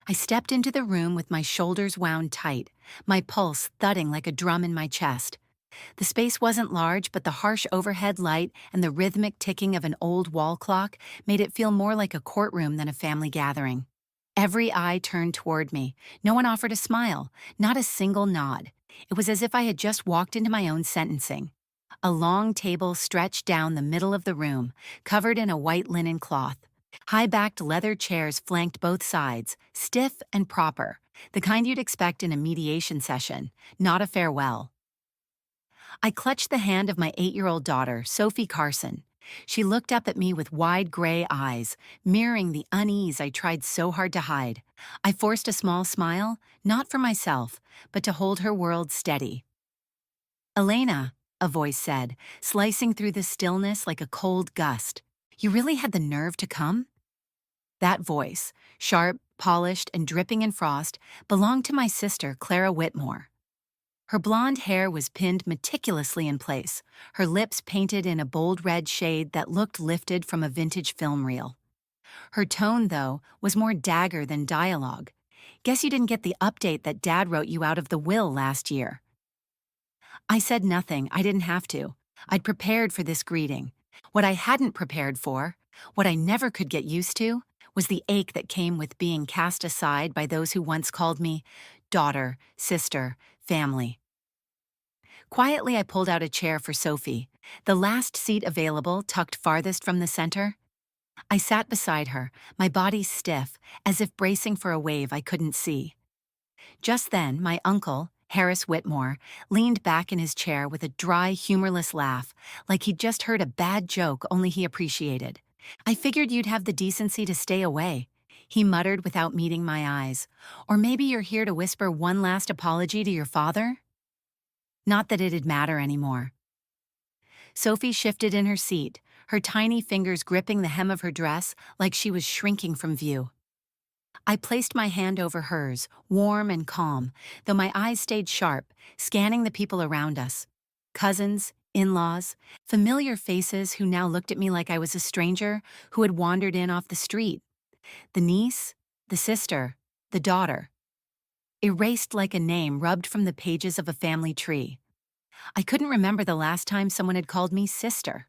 I stepped into the room with my shoulders wound tight, my pulse thudding like a drum in my chest. The space wasn't large, but the harsh overhead light and the rhythmic ticking of an old wall clock made it feel more like a courtroom than a family gathering. Every eye turned toward me. No one offered a smile, not a single nod. It was as if I had just walked into my own sentencing. A long table stretched down the middle of the room, covered in a white linen cloth. High-backed leather chairs flanked both sides, stiff and proper, the kind you'd expect in a mediation session, not a farewell. I clutched the hand of my 8-year-old daughter, Sophie Carson. She looked up at me with wide gray eyes, mirroring the unease I tried so hard to hide. I forced a small smile, not for myself, but to hold her world steady. "Elena," a voice said, slicing through the stillness like a cold gust. "You really had the nerve to come?" That voice, sharp, polished, and dripping in frost, belonged to my sister, Clara Whitmore. Her blonde hair was pinned meticulously in place, her lips painted in a bold red shade that looked lifted from a vintage film reel. Her tone, though, was more dagger than dialogue. "Guess you didn't get the update that Dad wrote you out of the will last year." I said nothing. I didn't have to. I'd prepared for this greeting. What I hadn't prepared for, what I never could get used to, was the ache that came with being cast aside by those who once called me daughter, sister, family. Quietly, I pulled out a chair for Sophie, the last seat available tucked farthest from the center. I sat beside her, my body stiff, as if bracing for a wave I couldn't see. Just then, my uncle, Harris Whitmore, leaned back in his chair with a dry, humorless laugh, like he'd just heard a bad joke only he appreciated. "I figured you'd have the decency to stay away," he muttered without meeting my eyes. "Or maybe you're here to whisper one last apology to your father?" Not that it'd matter anymore. Sophie shifted in her seat, her tiny fingers gripping the hem of her dress like she was shrinking from view. I placed my hand over hers, warm and calm, though my eyes stayed sharp, scanning the people around us. Cousins, in-laws, familiar faces who now looked at me like I was a stranger who had wandered in off the street. The niece, the sister, the daughter. Erased like a name rubbed from the pages of a family tree. I couldn't remember the last time someone had called me sister.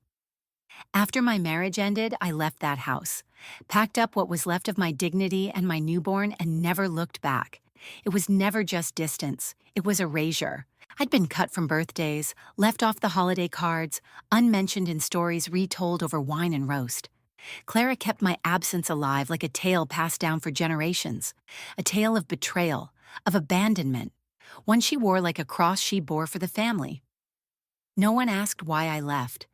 After my marriage ended, I left that house, packed up what was left of my dignity and my newborn, and never looked back. It was never just distance, it was erasure. I'd been cut from birthdays, left off the holiday cards, unmentioned in stories retold over wine and roast. Clara kept my absence alive like a tale passed down for generations, a tale of betrayal, of abandonment, one she wore like a cross she bore for the family. No one asked why I left.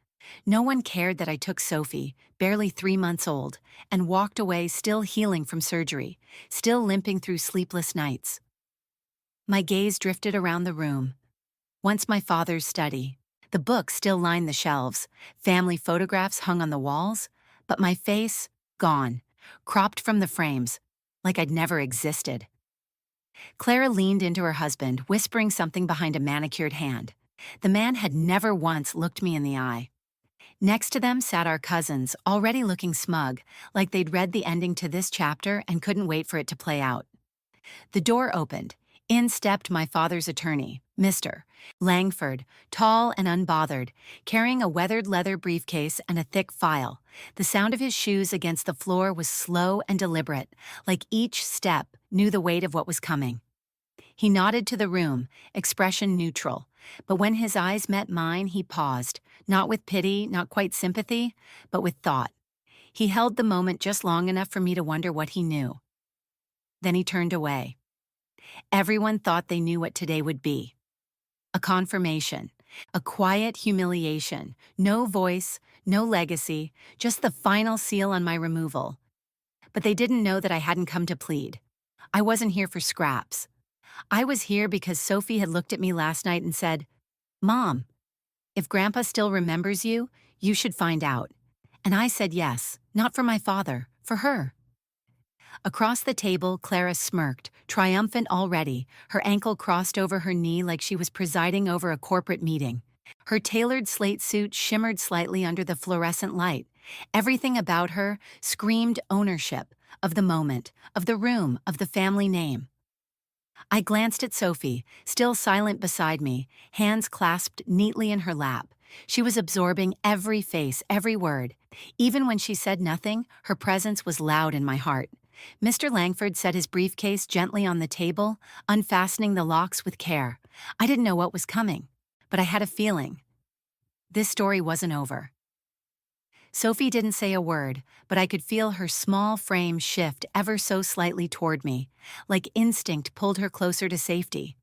No one cared that I took Sophie, barely 3 months old, and walked away still healing from surgery, still limping through sleepless nights. My gaze drifted around the room. Once my father's study. The books still lined the shelves, family photographs hung on the walls, but my face, gone, cropped from the frames, like I'd never existed. Clara leaned into her husband, whispering something behind a manicured hand. The man had never once looked me in the eye. Next to them sat our cousins, already looking smug, like they'd read the ending to this chapter and couldn't wait for it to play out. The door opened. In stepped my father's attorney, Mr. Langford, tall and unbothered, carrying a weathered leather briefcase and a thick file. The sound of his shoes against the floor was slow and deliberate, like each step knew the weight of what was coming. He nodded to the room, expression neutral, but when his eyes met mine, he paused, not with pity, not quite sympathy, but with thought. He held the moment just long enough for me to wonder what he knew. Then he turned away. Everyone thought they knew what today would be. A confirmation, a quiet humiliation, no voice, no legacy, just the final seal on my removal. But they didn't know that I hadn't come to plead. I wasn't here for scraps. I was here because Sophie had looked at me last night and said, "Mom, if Grandpa still remembers you, you should find out." And I said yes, not for my father, for her. Across the table, Clara smirked, triumphant already, her ankle crossed over her knee like she was presiding over a corporate meeting. Her tailored slate suit shimmered slightly under the fluorescent light. Everything about her screamed ownership, of the moment, of the room, of the family name. I glanced at Sophie, still silent beside me, hands clasped neatly in her lap. She was absorbing every face, every word. Even when she said nothing, her presence was loud in my heart. Mr. Langford set his briefcase gently on the table, unfastening the locks with care. I didn't know what was coming, but I had a feeling. This story wasn't over. Sophie didn't say a word, but I could feel her small frame shift ever so slightly toward me, like instinct pulled her closer to safety.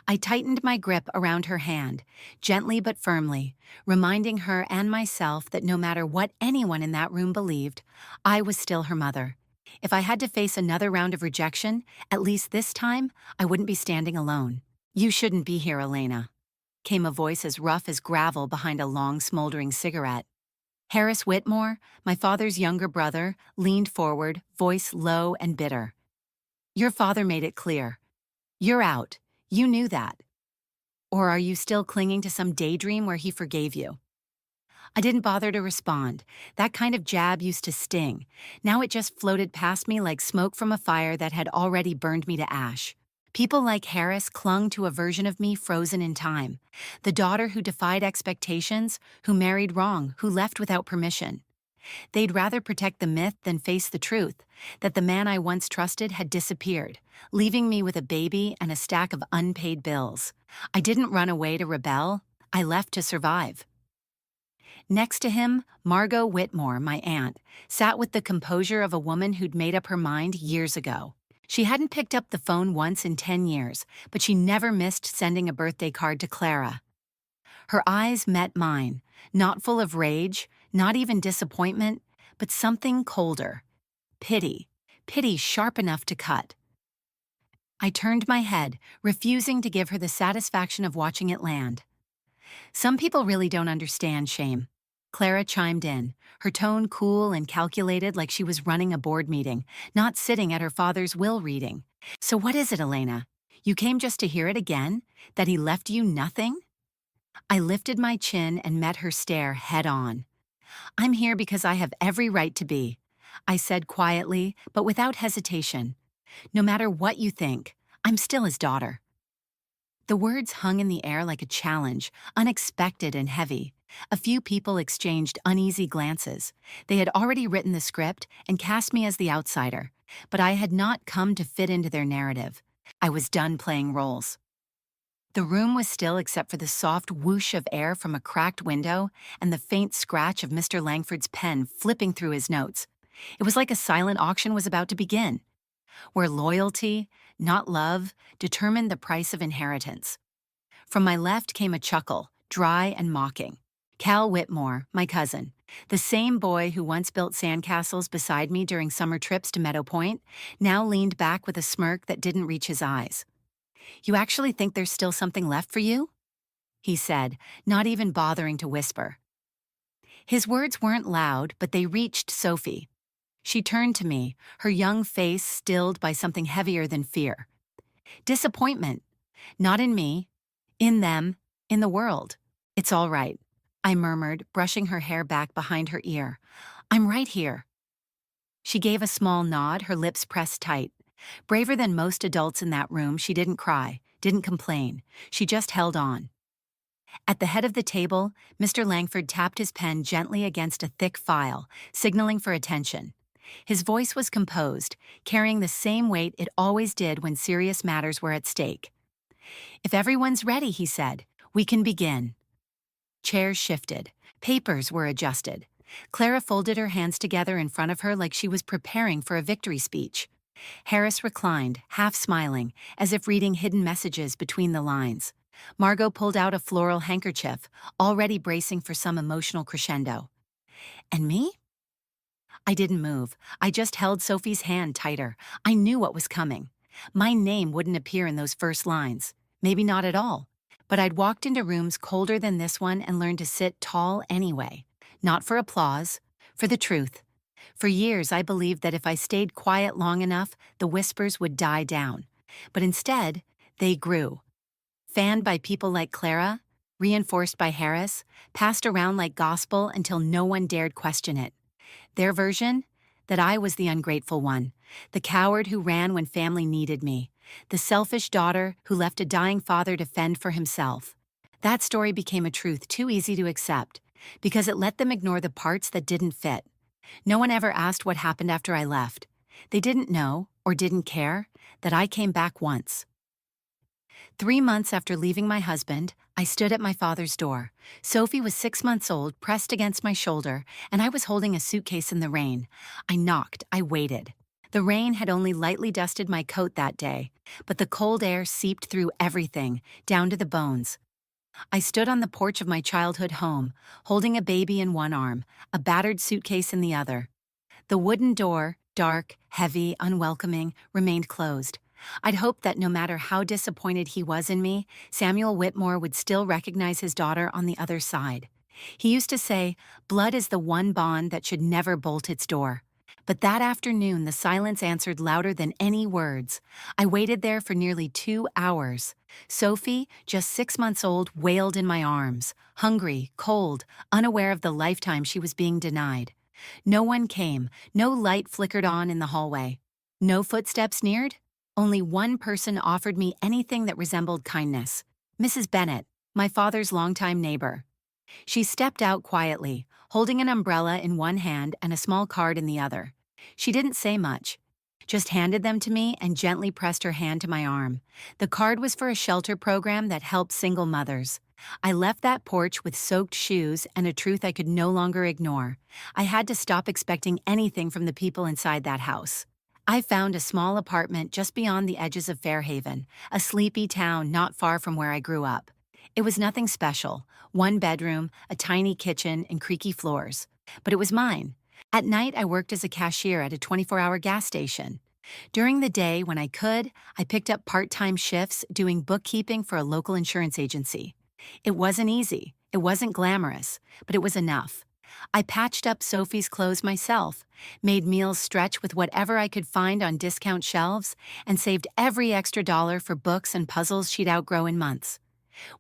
I tightened my grip around her hand, gently but firmly, reminding her and myself that no matter what anyone in that room believed, I was still her mother. If I had to face another round of rejection, at least this time, I wouldn't be standing alone. "You shouldn't be here, Elena," came a voice as rough as gravel behind a long, smoldering cigarette. Harris Whitmore, my father's younger brother, leaned forward, voice low and bitter. "Your father made it clear. You're out. You knew that. Or are you still clinging to some daydream where he forgave you?" I didn't bother to respond. That kind of jab used to sting. Now it just floated past me like smoke from a fire that had already burned me to ash. People like Harris clung to a version of me frozen in time. The daughter who defied expectations, who married wrong, who left without permission. They'd rather protect the myth than face the truth, that the man I once trusted had disappeared, leaving me with a baby and a stack of unpaid bills. I didn't run away to rebel. I left to survive. Next to him, Margot Whitmore, my aunt, sat with the composure of a woman who'd made up her mind years ago. She hadn't picked up the phone once in 10 years, but she never missed sending a birthday card to Clara. Her eyes met mine, not full of rage, not even disappointment, but something colder. Pity. Pity sharp enough to cut. I turned my head, refusing to give her the satisfaction of watching it land. "Some people really don't understand shame." Clara chimed in, her tone cool and calculated like she was running a board meeting, not sitting at her father's will reading. "So what is it, Elena? You came just to hear it again? That he left you nothing?" I lifted my chin and met her stare head on. "I'm here because I have every right to be," I said quietly, but without hesitation. "No matter what you think, I'm still his daughter." The words hung in the air like a challenge, unexpected and heavy. A few people exchanged uneasy glances. They had already written the script and cast me as the outsider, but I had not come to fit into their narrative. I was done playing roles. The room was still except for the soft whoosh of air from a cracked window and the faint scratch of Mr. Langford's pen flipping through his notes. It was like a silent auction was about to begin, where loyalty, not love, determined the price of inheritance. From my left came a chuckle, dry and mocking. Cal Whitmore, my cousin, the same boy who once built sandcastles beside me during summer trips to Meadow Point, now leaned back with a smirk that didn't reach his eyes. "You actually think there's still something left for you?" he said, not even bothering to whisper. His words weren't loud, but they reached Sophie. She turned to me, her young face stilled by something heavier than fear. Disappointment. Not in me. In them. In the world. "It's all right," I murmured, brushing her hair back behind her ear. "I'm right here." She gave a small nod, her lips pressed tight. Braver than most adults in that room, she didn't cry, didn't complain. She just held on. At the head of the table, Mr. Langford tapped his pen gently against a thick file, signaling for attention. His voice was composed, carrying the same weight it always did when serious matters were at stake. "If everyone's ready," he said, "we can begin." Chairs shifted. Papers were adjusted. Clara folded her hands together in front of her like she was preparing for a victory speech. Harris reclined, half smiling, as if reading hidden messages between the lines. Margot pulled out a floral handkerchief, already bracing for some emotional crescendo. And me? I didn't move. I just held Sophie's hand tighter. I knew what was coming. My name wouldn't appear in those first lines. Maybe not at all. But I'd walked into rooms colder than this one and learned to sit tall anyway. Not for applause, for the truth. For years, I believed that if I stayed quiet long enough, the whispers would die down. But instead, they grew. Fanned by people like Clara, reinforced by Harris, passed around like gospel until no one dared question it. Their version? that I was the ungrateful one, the coward who ran when family needed me, the selfish daughter who left a dying father to fend for himself. That story became a truth too easy to accept, because it let them ignore the parts that didn't fit. No one ever asked what happened after I left. They didn't know, or didn't care, that I came back once. 3 months after leaving my husband, I stood at my father's door. Sophie was 6 months old, pressed against my shoulder, and I was holding a suitcase in the rain. I knocked, I waited. The rain had only lightly dusted my coat that day, but the cold air seeped through everything, down to the bones. I stood on the porch of my childhood home, holding a baby in one arm, a battered suitcase in the other. The wooden door, dark, heavy, unwelcoming, remained closed. I'd hoped that no matter how disappointed he was in me, Samuel Whitmore would still recognize his daughter on the other side. He used to say, "Blood is the one bond that should never bolt its door." But that afternoon, the silence answered louder than any words. I waited there for nearly 2 hours. Sophie, just 6 months old, wailed in my arms, hungry, cold, unaware of the lifetime she was being denied. No one came, no light flickered on in the hallway. No footsteps neared? Only one person offered me anything that resembled kindness. Mrs. Bennett, my father's longtime neighbor. She stepped out quietly, holding an umbrella in one hand and a small card in the other. She didn't say much, just handed them to me and gently pressed her hand to my arm. The card was for a shelter program that helped single mothers. I left that porch with soaked shoes and a truth I could no longer ignore. I had to stop expecting anything from the people inside that house. I found a small apartment just beyond the edges of Fairhaven, a sleepy town not far from where I grew up. It was nothing special, one bedroom, a tiny kitchen, and creaky floors. But it was mine. At night, I worked as a cashier at a 24-hour gas station. During the day, when I could, I picked up part-time shifts doing bookkeeping for a local insurance agency. It wasn't easy, it wasn't glamorous, but it was enough. I patched up Sophie's clothes myself, made meals stretch with whatever I could find on discount shelves, and saved every extra dollar for books and puzzles she'd outgrow in months.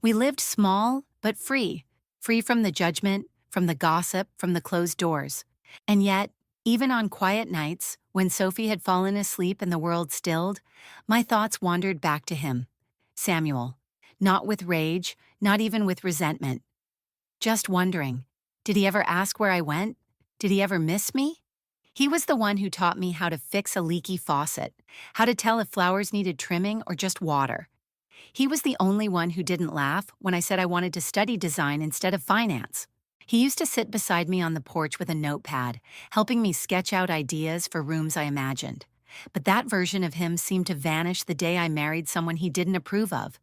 We lived small, but free from the judgment, from the gossip, from the closed doors. And yet, even on quiet nights, when Sophie had fallen asleep and the world stilled, my thoughts wandered back to him, Samuel. Not with rage, not even with resentment. Just wondering, did he ever ask where I went? Did he ever miss me? He was the one who taught me how to fix a leaky faucet, how to tell if flowers needed trimming or just water. He was the only one who didn't laugh when I said I wanted to study design instead of finance. He used to sit beside me on the porch with a notepad, helping me sketch out ideas for rooms I imagined. But that version of him seemed to vanish the day I married someone he didn't approve of.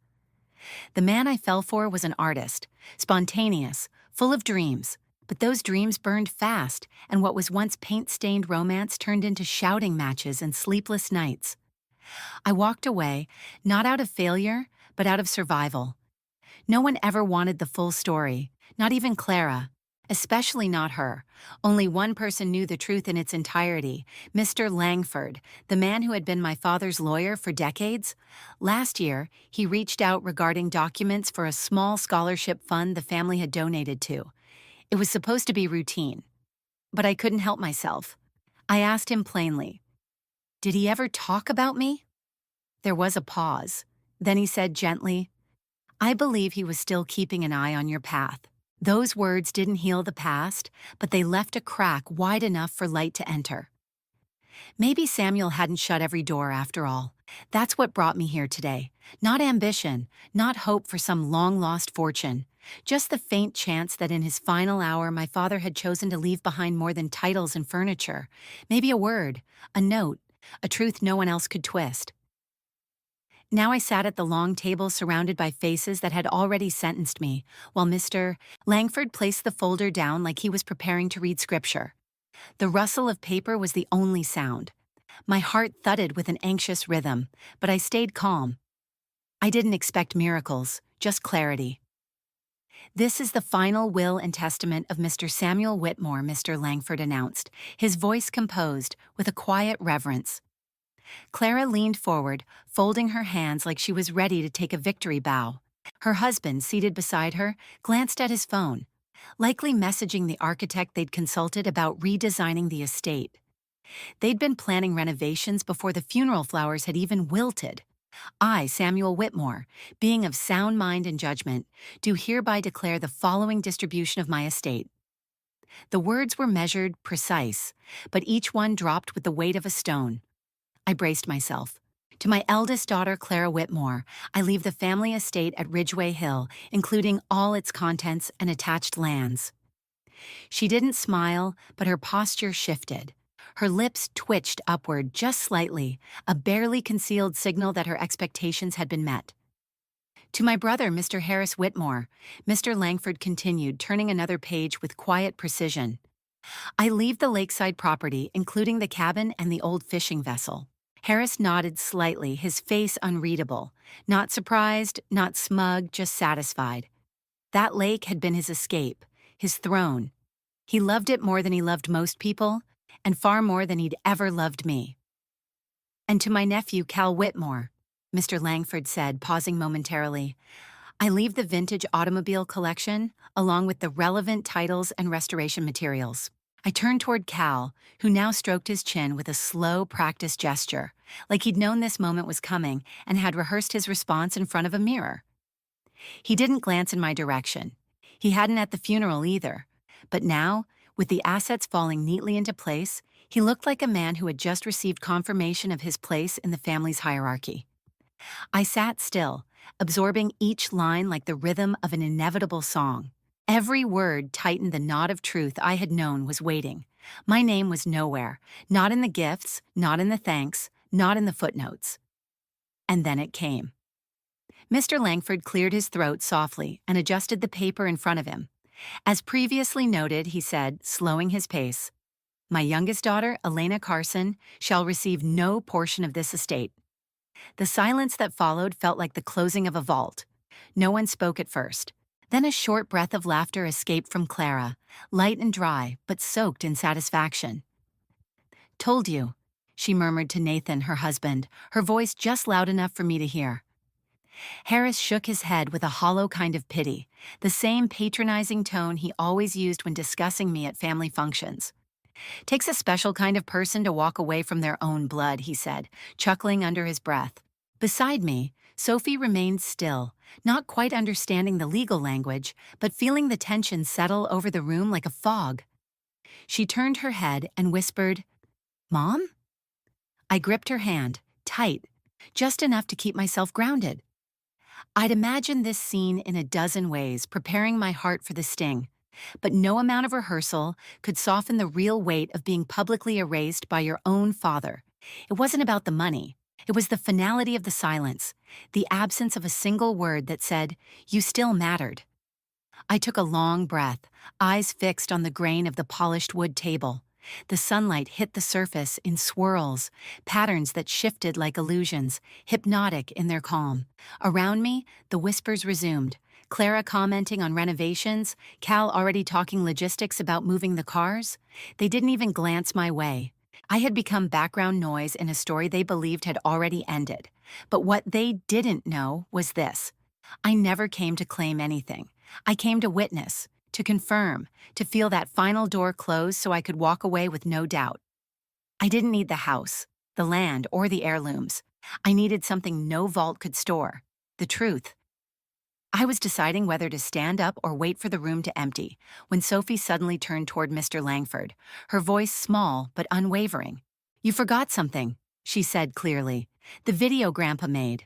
The man I fell for was an artist, spontaneous, full of dreams. But those dreams burned fast, and what was once paint-stained romance turned into shouting matches and sleepless nights. I walked away, not out of failure, but out of survival. No one ever wanted the full story, not even Clara, especially not her. Only one person knew the truth in its entirety, Mr. Langford, the man who had been my father's lawyer for decades. Last year, he reached out regarding documents for a small scholarship fund the family had donated to. It was supposed to be routine, but I couldn't help myself. I asked him plainly, "Did he ever talk about me?" There was a pause. Then he said gently, "I believe he was still keeping an eye on your path." Those words didn't heal the past, but they left a crack wide enough for light to enter. Maybe Samuel hadn't shut every door after all. That's what brought me here today. Not ambition, not hope for some long-lost fortune. Just the faint chance that in his final hour my father had chosen to leave behind more than titles and furniture. Maybe a word, a note, a truth no one else could twist. Now I sat at the long table surrounded by faces that had already sentenced me, while Mr. Langford placed the folder down like he was preparing to read scripture. The rustle of paper was the only sound. My heart thudded with an anxious rhythm, but I stayed calm. I didn't expect miracles, just clarity. "This is the final will and testament of Mr. Samuel Whitmore," Mr. Langford announced, his voice composed, with a quiet reverence. Clara leaned forward, folding her hands like she was ready to take a victory bow. Her husband, seated beside her, glanced at his phone, likely messaging the architect they'd consulted about redesigning the estate. They'd been planning renovations before the funeral flowers had even wilted. I, Samuel Whitmore, being of sound mind and judgment, do hereby declare the following distribution of my estate. The words were measured, precise, but each one dropped with the weight of a stone. I braced myself. To my eldest daughter, Clara Whitmore, I leave the family estate at Ridgeway Hill, including all its contents and attached lands. She didn't smile, but her posture shifted. Her lips twitched upward just slightly, a barely concealed signal that her expectations had been met. To my brother, Mr. Harris Whitmore, Mr. Langford continued, turning another page with quiet precision. I leave the lakeside property, including the cabin and the old fishing vessel. Harris nodded slightly, his face unreadable. Not surprised, not smug, just satisfied. That lake had been his escape, his throne. He loved it more than he loved most people, and far more than he'd ever loved me. And to my nephew, Cal Whitmore, Mr. Langford said, pausing momentarily, I leave the vintage automobile collection, along with the relevant titles and restoration materials. I turned toward Cal, who now stroked his chin with a slow, practiced gesture, like he'd known this moment was coming and had rehearsed his response in front of a mirror. He didn't glance in my direction. He hadn't at the funeral either. But now, with the assets falling neatly into place, he looked like a man who had just received confirmation of his place in the family's hierarchy. I sat still, absorbing each line like the rhythm of an inevitable song. Every word tightened the knot of truth I had known was waiting. My name was nowhere, not in the gifts, not in the thanks, not in the footnotes. And then it came. Mr. Langford cleared his throat softly and adjusted the paper in front of him. As previously noted, he said, slowing his pace, my youngest daughter, Elena Carson, shall receive no portion of this estate. The silence that followed felt like the closing of a vault. No one spoke at first. Then a short breath of laughter escaped from Clara, light and dry, but soaked in satisfaction. Told you, she murmured to Nathan, her husband, her voice just loud enough for me to hear. Harris shook his head with a hollow kind of pity, the same patronizing tone he always used when discussing me at family functions. Takes a special kind of person to walk away from their own blood, he said, chuckling under his breath. Beside me, Sophie remained still, not quite understanding the legal language, but feeling the tension settle over the room like a fog. She turned her head and whispered, Mom? I gripped her hand, tight, just enough to keep myself grounded. I'd imagined this scene in a dozen ways, preparing my heart for the sting, but no amount of rehearsal could soften the real weight of being publicly erased by your own father. It wasn't about the money. It was the finality of the silence, the absence of a single word that said, you still mattered. I took a long breath, eyes fixed on the grain of the polished wood table. The sunlight hit the surface in swirls, patterns that shifted like illusions, hypnotic in their calm. Around me, the whispers resumed. Clara commenting on renovations, Cal already talking logistics about moving the cars. They didn't even glance my way. I had become background noise in a story they believed had already ended. But what they didn't know was this. I never came to claim anything. I came to witness, to confirm, to feel that final door close so I could walk away with no doubt. I didn't need the house, the land, or the heirlooms. I needed something no vault could store, the truth. I was deciding whether to stand up or wait for the room to empty, when Sophie suddenly turned toward Mr. Langford, her voice small but unwavering. You forgot something, she said clearly. The video Grandpa made.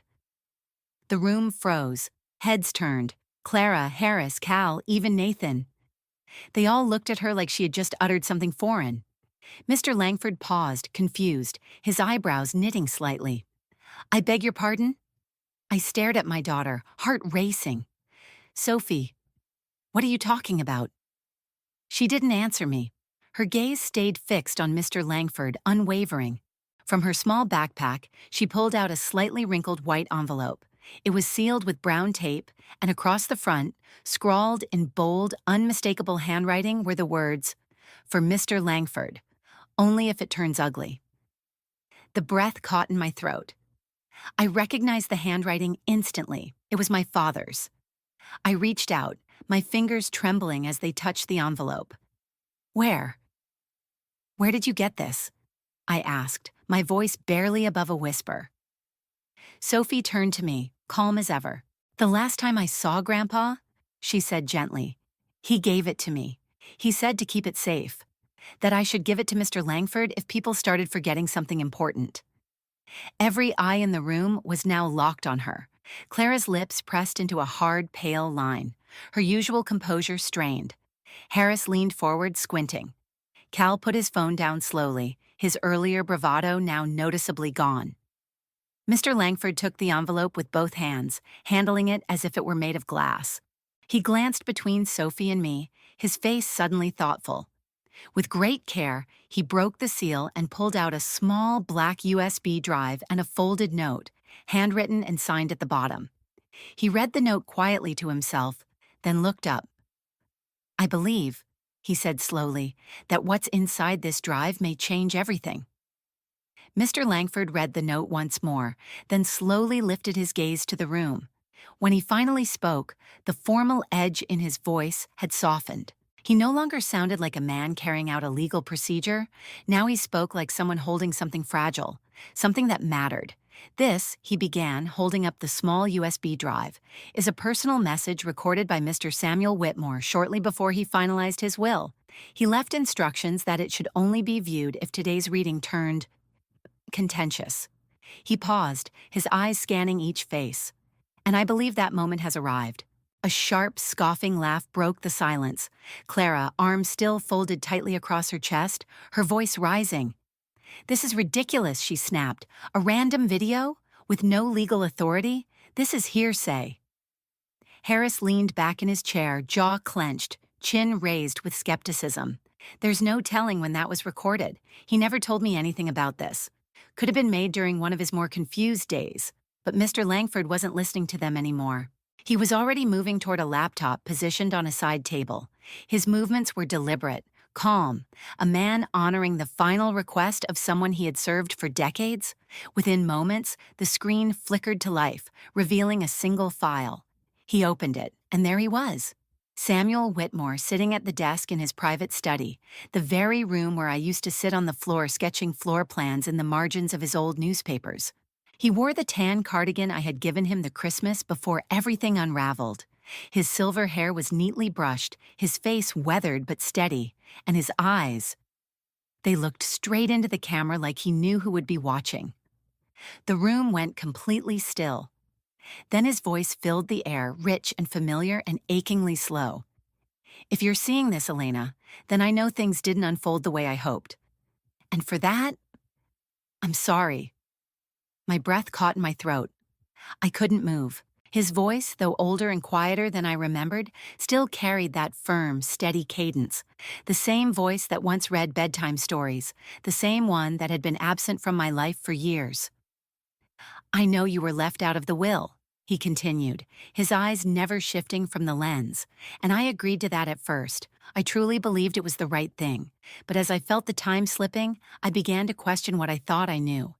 The room froze. Heads turned. Clara, Harris, Cal, even Nathan. They all looked at her like she had just uttered something foreign. Mr. Langford paused, confused, his eyebrows knitting slightly. I beg your pardon? I stared at my daughter, heart racing. Sophie, what are you talking about? She didn't answer me. Her gaze stayed fixed on Mr. Langford, unwavering. From her small backpack, she pulled out a slightly wrinkled white envelope. It was sealed with brown tape, and across the front, scrawled in bold, unmistakable handwriting were the words, For Mr. Langford, only if it turns ugly. The breath caught in my throat. I recognized the handwriting instantly. It was my father's. I reached out, my fingers trembling as they touched the envelope. Where? Where did you get this? I asked, my voice barely above a whisper. Sophie turned to me, calm as ever. "The last time I saw Grandpa," she said gently, "he gave it to me. He said to keep it safe, that I should give it to Mr. Langford if people started forgetting something important." Every eye in the room was now locked on her. Clara's lips pressed into a hard, pale line, her usual composure strained. Harris leaned forward, squinting. Cal put his phone down slowly, his earlier bravado now noticeably gone. Mr. Langford took the envelope with both hands, handling it as if it were made of glass. He glanced between Sophie and me, his face suddenly thoughtful. With great care, he broke the seal and pulled out a small black USB drive and a folded note, handwritten and signed at the bottom. He read the note quietly to himself, then looked up. "I believe," he said slowly, "that what's inside this drive may change everything." Mr. Langford read the note once more, then slowly lifted his gaze to the room. When he finally spoke, the formal edge in his voice had softened. He no longer sounded like a man carrying out a legal procedure. Now he spoke like someone holding something fragile, something that mattered. "This," he began, holding up the small USB drive, "is a personal message recorded by Mr. Samuel Whitmore shortly before he finalized his will. He left instructions that it should only be viewed if today's reading turned contentious." He paused, his eyes scanning each face. "And I believe that moment has arrived." A sharp, scoffing laugh broke the silence. Clara, arms still folded tightly across her chest, her voice rising. "This is ridiculous," she snapped. "A random video? With no legal authority? This is hearsay." Harris leaned back in his chair, jaw clenched, chin raised with skepticism. "There's no telling when that was recorded. He never told me anything about this. Could have been made during one of his more confused days, but Mr. Langford wasn't listening to them anymore." He was already moving toward a laptop positioned on a side table. His movements were deliberate, calm, a man honoring the final request of someone he had served for decades. Within moments, the screen flickered to life, revealing a single file. He opened it, and there he was. Samuel Whitmore sitting at the desk in his private study, the very room where I used to sit on the floor sketching floor plans in the margins of his old newspapers. He wore the tan cardigan I had given him the Christmas before everything unraveled. His silver hair was neatly brushed, his face weathered but steady, and his eyes, they looked straight into the camera like he knew who would be watching. The room went completely still. Then his voice filled the air, rich and familiar and achingly slow. "If you're seeing this, Elena, then I know things didn't unfold the way I hoped. And for that, I'm sorry." My breath caught in my throat. I couldn't move. His voice, though older and quieter than I remembered, still carried that firm, steady cadence. The same voice that once read bedtime stories, the same one that had been absent from my life for years. "I know you were left out of the will," he continued, his eyes never shifting from the lens, "and I agreed to that at first. I truly believed it was the right thing. But as I felt the time slipping, I began to question what I thought I knew.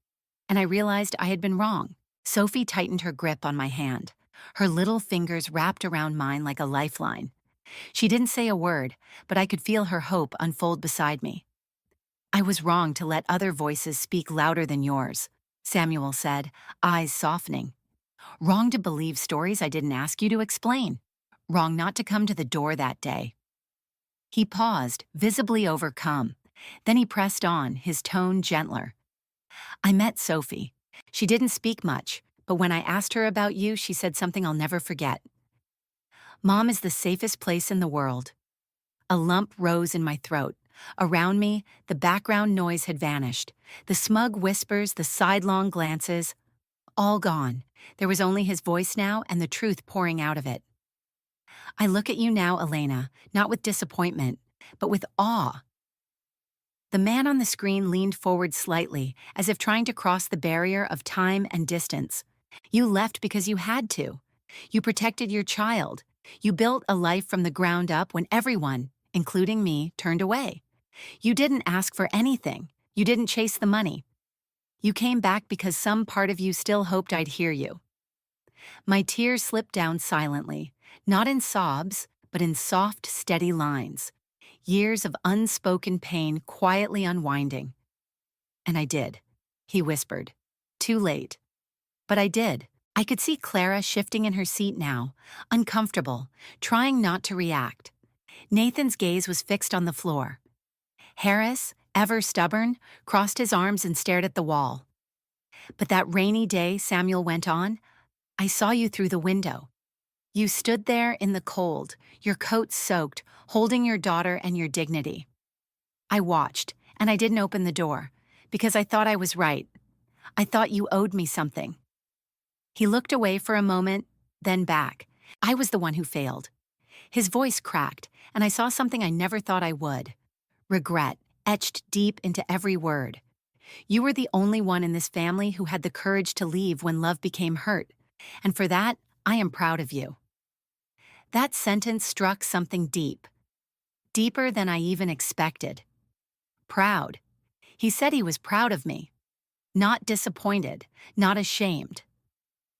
And I realized I had been wrong." Sophie tightened her grip on my hand. Her little fingers wrapped around mine like a lifeline. She didn't say a word, but I could feel her hope unfold beside me. "I was wrong to let other voices speak louder than yours," Samuel said, eyes softening. "Wrong to believe stories I didn't ask you to explain. Wrong not to come to the door that day." He paused, visibly overcome. Then he pressed on, his tone gentler. "I met Sophie. She didn't speak much, but when I asked her about you, she said something I'll never forget. 'Mom is the safest place in the world.'" A lump rose in my throat. Around me, the background noise had vanished. The smug whispers, the sidelong glances, all gone. There was only his voice now and the truth pouring out of it. "I look at you now, Elena, not with disappointment, but with awe." The man on the screen leaned forward slightly, as if trying to cross the barrier of time and distance. "You left because you had to. You protected your child. You built a life from the ground up when everyone, including me, turned away. You didn't ask for anything. You didn't chase the money. You came back because some part of you still hoped I'd hear you." My tears slipped down silently, not in sobs, but in soft, steady lines. Years of unspoken pain quietly unwinding. And I did. He whispered. Too late. But I did. I could see Clara shifting in her seat now, uncomfortable, trying not to react. Nathan's gaze was fixed on the floor. Harris, ever stubborn, crossed his arms and stared at the wall. But that rainy day, Samuel went on, I saw you through the window. You stood there in the cold, your coat soaked, holding your daughter and your dignity. I watched, and I didn't open the door, because I thought I was right. I thought you owed me something. He looked away for a moment, then back. I was the one who failed. His voice cracked, and I saw something I never thought I would. Regret, etched deep into every word. You were the only one in this family who had the courage to leave when love became hurt, and for that, I am proud of you. That sentence struck something deep. Deeper than I even expected. Proud. He said he was proud of me. Not disappointed, not ashamed.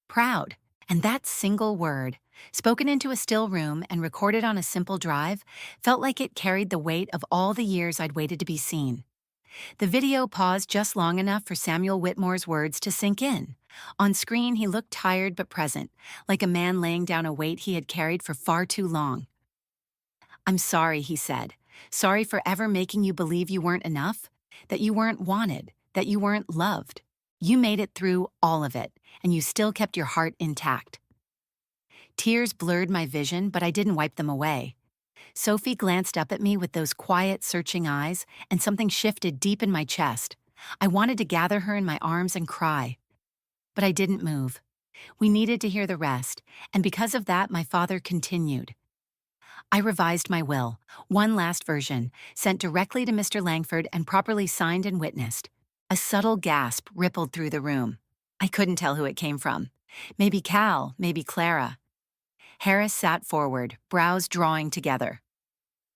Proud. And that single word, spoken into a still room and recorded on a simple drive, felt like it carried the weight of all the years I'd waited to be seen. The video paused just long enough for Samuel Whitmore's words to sink in. On screen, he looked tired but present, like a man laying down a weight he had carried for far too long. I'm sorry, he said. Sorry for ever making you believe you weren't enough, that you weren't wanted, that you weren't loved. You made it through all of it, and you still kept your heart intact. Tears blurred my vision, but I didn't wipe them away. Sophie glanced up at me with those quiet, searching eyes, and something shifted deep in my chest. I wanted to gather her in my arms and cry. But I didn't move. We needed to hear the rest, and because of that, my father continued. I revised my will, one last version, sent directly to Mr. Langford and properly signed and witnessed. A subtle gasp rippled through the room. I couldn't tell who it came from. Maybe Cal, maybe Clara. Harris sat forward, brows drawing together.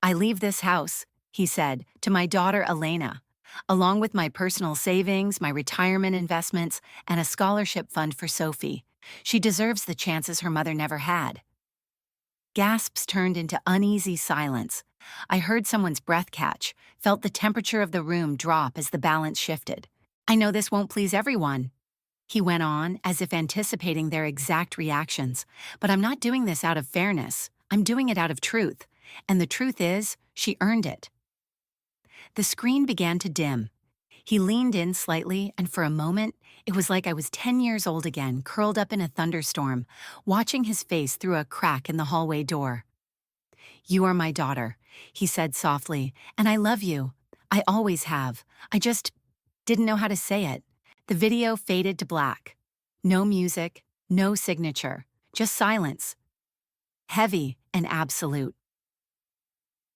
I leave this house, he said, to my daughter Elena, along with my personal savings, my retirement investments, and a scholarship fund for Sophie. She deserves the chances her mother never had. Gasps turned into uneasy silence. I heard someone's breath catch, felt the temperature of the room drop as the balance shifted. I know this won't please everyone, he went on, as if anticipating their exact reactions. But I'm not doing this out of fairness. I'm doing it out of truth. And the truth is, she earned it. The screen began to dim. He leaned in slightly, and for a moment, it was like I was 10 years old again, curled up in a thunderstorm, watching his face through a crack in the hallway door. You are my daughter, he said softly, and I love you. I always have. I just didn't know how to say it. The video faded to black. No music, no signature, just silence. Heavy and absolute.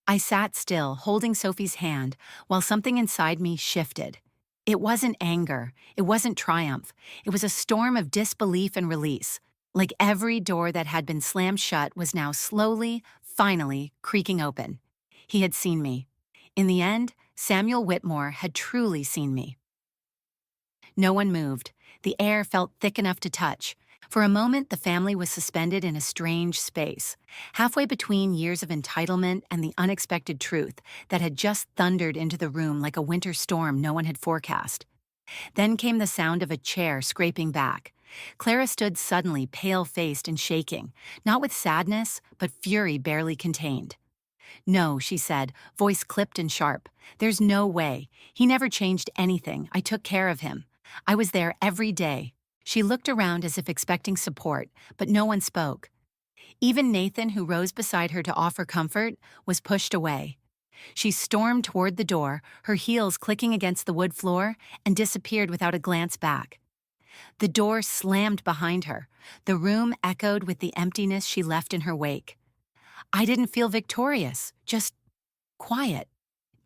I sat still, holding Sophie's hand, while something inside me shifted. It wasn't anger, it wasn't triumph, it was a storm of disbelief and release, like every door that had been slammed shut was now slowly, finally, creaking open. He had seen me. In the end, Samuel Whitmore had truly seen me. No one moved. The air felt thick enough to touch. For a moment, the family was suspended in a strange space, halfway between years of entitlement and the unexpected truth that had just thundered into the room like a winter storm no one had forecast. Then came the sound of a chair scraping back. Clara stood suddenly, pale-faced and shaking, not with sadness, but fury barely contained. No, she said, voice clipped and sharp. There's no way. He never changed anything. I took care of him. I was there every day. She looked around as if expecting support, but no one spoke. Even Nathan, who rose beside her to offer comfort, was pushed away. She stormed toward the door, her heels clicking against the wood floor, and disappeared without a glance back. The door slammed behind her. The room echoed with the emptiness she left in her wake. I didn't feel victorious, just quiet,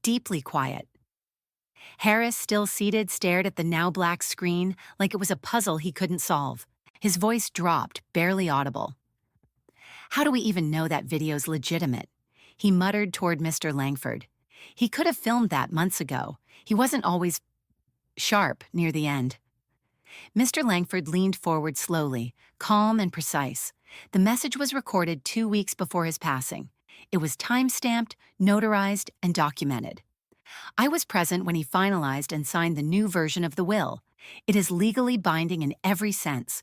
deeply quiet. Harris, still seated, stared at the now black screen like it was a puzzle he couldn't solve. His voice dropped, barely audible. How do we even know that video's legitimate? He muttered toward Mr. Langford. He could have filmed that months ago. He wasn't always sharp near the end. Mr. Langford leaned forward slowly, calm and precise. The message was recorded 2 weeks before his passing. It was time-stamped, notarized, and documented. I was present when he finalized and signed the new version of the will. It is legally binding in every sense.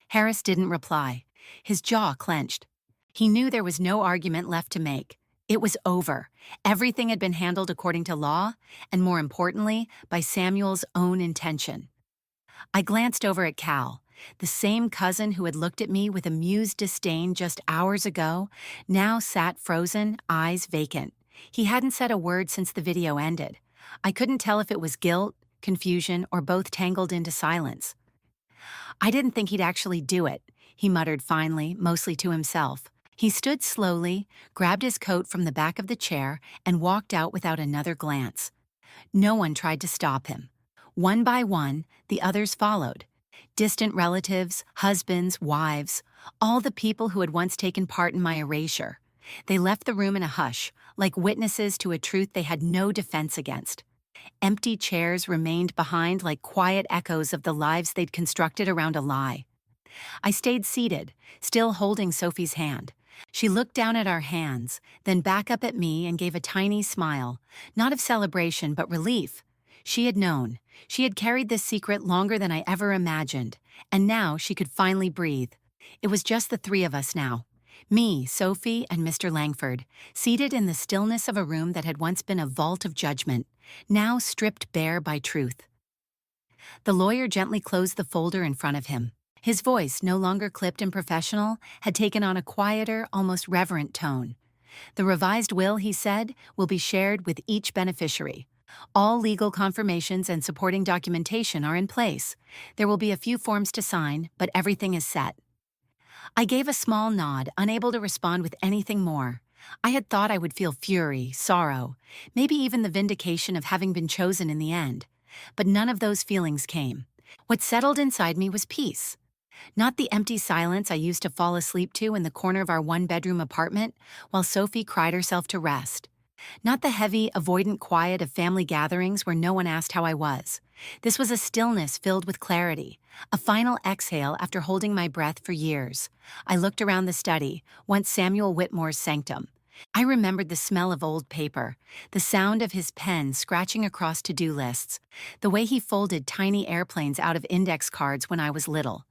Harris didn't reply. His jaw clenched. He knew there was no argument left to make. It was over. Everything had been handled according to law, and more importantly, by Samuel's own intention. I glanced over at Cal. The same cousin who had looked at me with amused disdain just hours ago now sat frozen, eyes vacant. He hadn't said a word since the video ended. I couldn't tell if it was guilt, confusion, or both tangled into silence. I didn't think he'd actually do it, he muttered finally, mostly to himself. He stood slowly, grabbed his coat from the back of the chair, and walked out without another glance. No one tried to stop him. One by one, the others followed. Distant relatives, husbands, wives, all the people who had once taken part in my erasure. They left the room in a hush, like witnesses to a truth they had no defense against. Empty chairs remained behind like quiet echoes of the lives they'd constructed around a lie. I stayed seated, still holding Sophie's hand. She looked down at our hands, then back up at me and gave a tiny smile, not of celebration but relief. She had known. She had carried this secret longer than I ever imagined, and now she could finally breathe. It was just the three of us now. Me, Sophie, and Mr. Langford, seated in the stillness of a room that had once been a vault of judgment, now stripped bare by truth. The lawyer gently closed the folder in front of him. His voice, no longer clipped and professional, had taken on a quieter, almost reverent tone. The revised will, he said, will be shared with each beneficiary. All legal confirmations and supporting documentation are in place. There will be a few forms to sign, but everything is set. I gave a small nod, unable to respond with anything more. I had thought I would feel fury, sorrow, maybe even the vindication of having been chosen in the end. But none of those feelings came. What settled inside me was peace. Not the empty silence I used to fall asleep to in the corner of our one-bedroom apartment while Sophie cried herself to rest. Not the heavy, avoidant quiet of family gatherings where no one asked how I was. This was a stillness filled with clarity, a final exhale after holding my breath for years. I looked around the study, once Samuel Whitmore's sanctum. I remembered the smell of old paper, the sound of his pen scratching across to-do lists, the way he folded tiny airplanes out of index cards when I was little.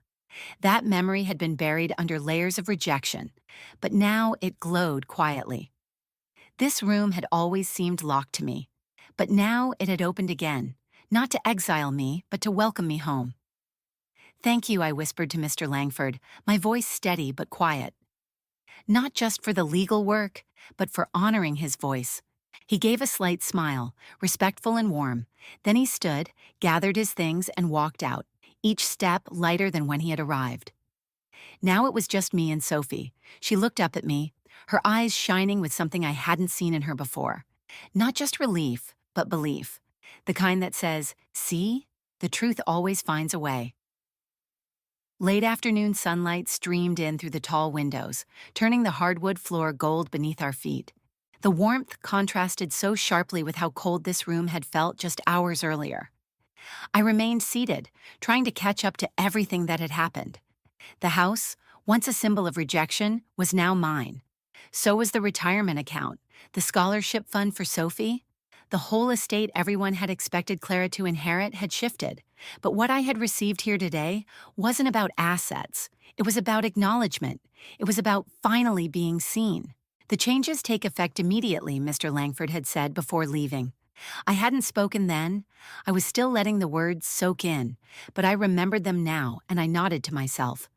That memory had been buried under layers of rejection, but now it glowed quietly. This room had always seemed locked to me, but now it had opened again, not to exile me, but to welcome me home. "Thank you," I whispered to Mr. Langford, my voice steady but quiet. Not just for the legal work, but for honoring his voice. He gave a slight smile, respectful and warm. Then he stood, gathered his things, and walked out, each step lighter than when he had arrived. Now it was just me and Sophie. She looked up at me, her eyes shining with something I hadn't seen in her before. Not just relief, but belief. The kind that says, "See, the truth always finds a way." Late afternoon sunlight streamed in through the tall windows, turning the hardwood floor gold beneath our feet. The warmth contrasted so sharply with how cold this room had felt just hours earlier. I remained seated, trying to catch up to everything that had happened. The house, once a symbol of rejection, was now mine. So was the retirement account, the scholarship fund for Sophie. The whole estate everyone had expected Clara to inherit had shifted. But what I had received here today wasn't about assets. It was about acknowledgement. It was about finally being seen. "The changes take effect immediately," Mr. Langford had said before leaving. I hadn't spoken then. I was still letting the words soak in, but I remembered them now, and I nodded to myself.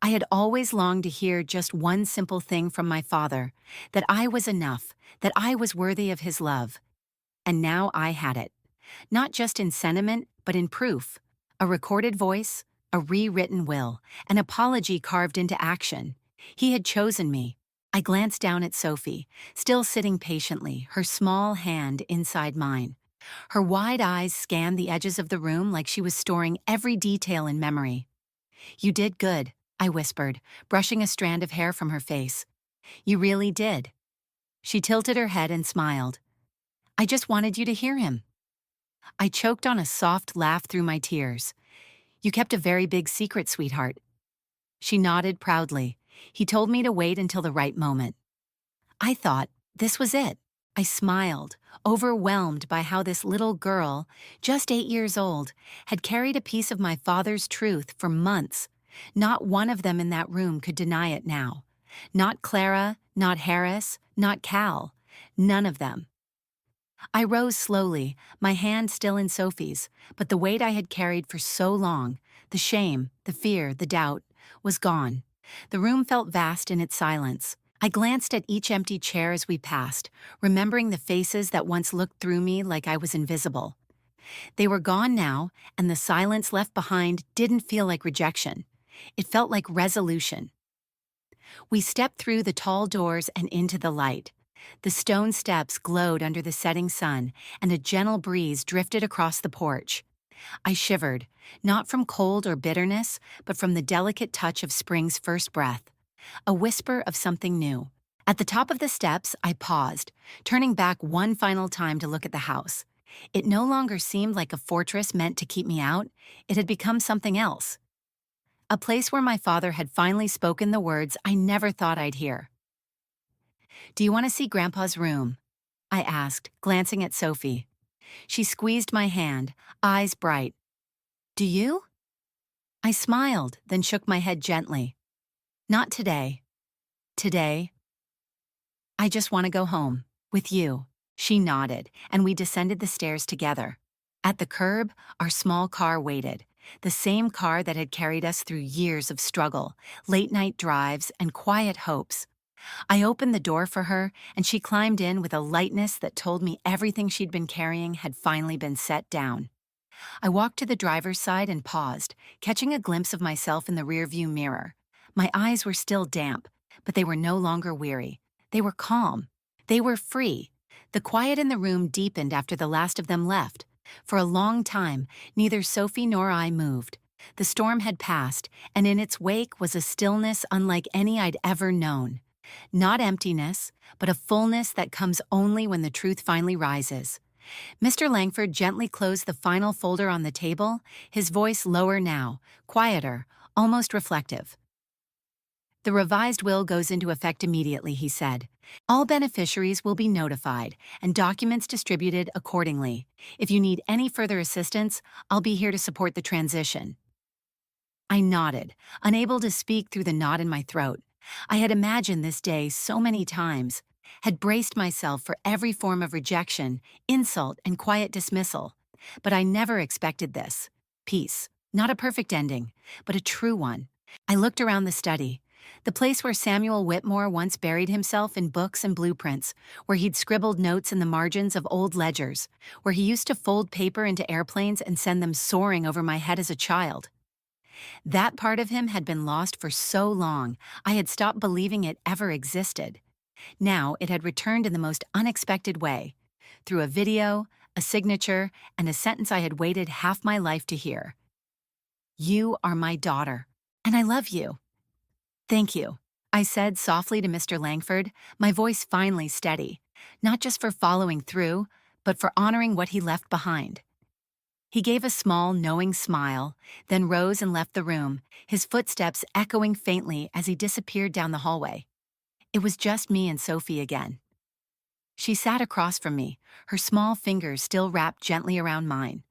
I had always longed to hear just one simple thing from my father, that I was enough, that I was worthy of his love. And now I had it. Not just in sentiment, but in proof. A recorded voice, a rewritten will, an apology carved into action. He had chosen me. I glanced down at Sophie, still sitting patiently, her small hand inside mine. Her wide eyes scanned the edges of the room like she was storing every detail in memory. "You did good," I whispered, brushing a strand of hair from her face. "You really did." She tilted her head and smiled. "I just wanted you to hear him." I choked on a soft laugh through my tears. "You kept a very big secret, sweetheart." She nodded proudly. "He told me to wait until the right moment." I thought, this was it. I smiled, overwhelmed by how this little girl, just 8 years old, had carried a piece of my father's truth for months. Not one of them in that room could deny it now. Not Clara, not Harris, not Cal. None of them. I rose slowly, my hand still in Sophie's, but the weight I had carried for so long, the shame, the fear, the doubt, was gone. The room felt vast in its silence. I glanced at each empty chair as we passed, remembering the faces that once looked through me like I was invisible. They were gone now, and the silence left behind didn't feel like rejection. It felt like resolution. We stepped through the tall doors and into the light. The stone steps glowed under the setting sun, and a gentle breeze drifted across the porch. I shivered, not from cold or bitterness, but from the delicate touch of spring's first breath. A whisper of something new. At the top of the steps, I paused, turning back one final time to look at the house. It no longer seemed like a fortress meant to keep me out. It had become something else. A place where my father had finally spoken the words I never thought I'd hear. "Do you want to see Grandpa's room?" I asked, glancing at Sophie. She squeezed my hand, eyes bright. "Do you?" I smiled, then shook my head gently. "Not today. Today, I just want to go home. With you." She nodded, and we descended the stairs together. At the curb, our small car waited. The same car that had carried us through years of struggle, late-night drives, and quiet hopes. I opened the door for her, and she climbed in with a lightness that told me everything she'd been carrying had finally been set down. I walked to the driver's side and paused, catching a glimpse of myself in the rearview mirror. My eyes were still damp, but they were no longer weary. They were calm. They were free. The quiet in the room deepened after the last of them left. For a long time, neither Sophie nor I moved. The storm had passed, and in its wake was a stillness unlike any I'd ever known. Not emptiness, but a fullness that comes only when the truth finally rises. Mr. Langford gently closed the final folder on the table, his voice lower now, quieter, almost reflective. "The revised will goes into effect immediately," he said. "All beneficiaries will be notified, and documents distributed accordingly. If you need any further assistance, I'll be here to support the transition." I nodded, unable to speak through the knot in my throat. I had imagined this day so many times, had braced myself for every form of rejection, insult, and quiet dismissal. But I never expected this. Peace. Not a perfect ending, but a true one. I looked around the study. The place where Samuel Whitmore once buried himself in books and blueprints, where he'd scribbled notes in the margins of old ledgers, where he used to fold paper into airplanes and send them soaring over my head as a child. That part of him had been lost for so long, I had stopped believing it ever existed. Now it had returned in the most unexpected way, through a video, a signature, and a sentence I had waited half my life to hear. "You are my daughter, and I love you." "Thank you," I said softly to Mr. Langford, my voice finally steady, not just for following through, but for honoring what he left behind. He gave a small, knowing smile, then rose and left the room, his footsteps echoing faintly as he disappeared down the hallway. It was just me and Sophie again. She sat across from me, her small fingers still wrapped gently around mine.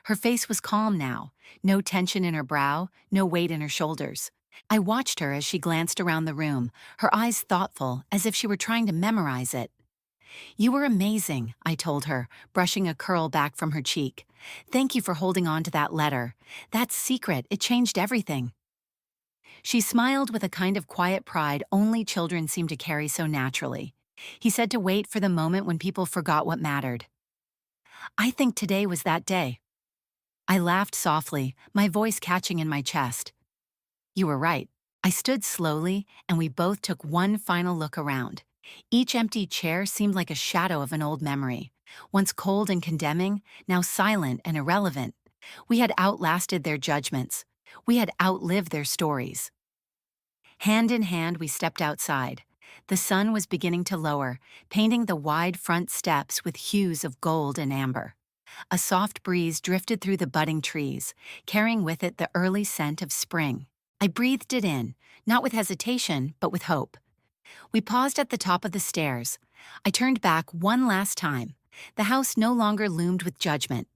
Her face was calm now, no tension in her brow, no weight in her shoulders. I watched her as she glanced around the room, her eyes thoughtful, as if she were trying to memorize it. "You were amazing," I told her, brushing a curl back from her cheek. "Thank you for holding on to that letter. That secret, it changed everything." She smiled with a kind of quiet pride only children seem to carry so naturally. He said to wait for the moment when people forgot what mattered. "I think today was that day." I laughed softly, my voice catching in my chest. "You were right." I stood slowly, and we both took one final look around. Each empty chair seemed like a shadow of an old memory, once cold and condemning, now silent and irrelevant. We had outlasted their judgments. We had outlived their stories. Hand in hand, we stepped outside. The sun was beginning to lower, painting the wide front steps with hues of gold and amber. A soft breeze drifted through the budding trees, carrying with it the early scent of spring. I breathed it in, not with hesitation, but with hope. We paused at the top of the stairs. I turned back one last time. The house no longer loomed with judgment.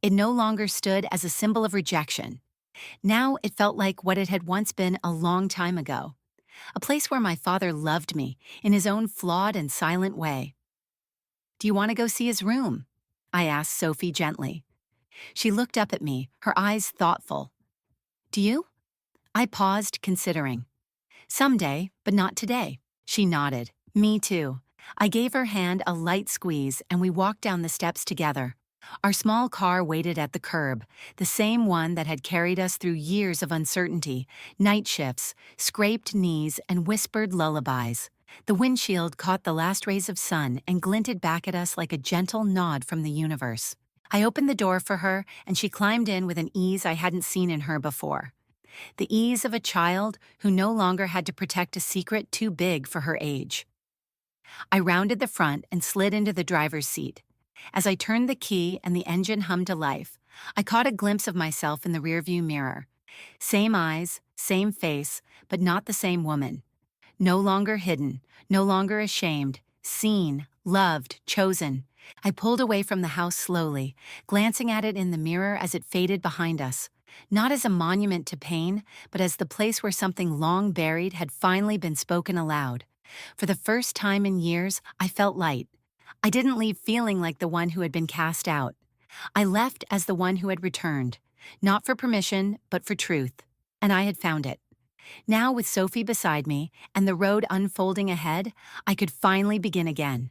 It no longer stood as a symbol of rejection. Now it felt like what it had once been a long time ago. A place where my father loved me in his own flawed and silent way. "Do you want to go see his room?" I asked Sophie gently. She looked up at me, her eyes thoughtful. "Do you?" I paused, considering. "Someday, but not today." She nodded. "Me too." I gave her hand a light squeeze and we walked down the steps together. Our small car waited at the curb, the same one that had carried us through years of uncertainty, night shifts, scraped knees, and whispered lullabies. The windshield caught the last rays of sun and glinted back at us like a gentle nod from the universe. I opened the door for her and she climbed in with an ease I hadn't seen in her before. The ease of a child who no longer had to protect a secret too big for her age. I rounded the front and slid into the driver's seat. As I turned the key and the engine hummed to life, I caught a glimpse of myself in the rearview mirror. Same eyes, same face, but not the same woman. No longer hidden, no longer ashamed, seen, loved, chosen. I pulled away from the house slowly, glancing at it in the mirror as it faded behind us. Not as a monument to pain, but as the place where something long buried had finally been spoken aloud. For the first time in years, I felt light. I didn't leave feeling like the one who had been cast out. I left as the one who had returned, not for permission, but for truth. And I had found it. Now, with Sophie beside me and the road unfolding ahead, I could finally begin again.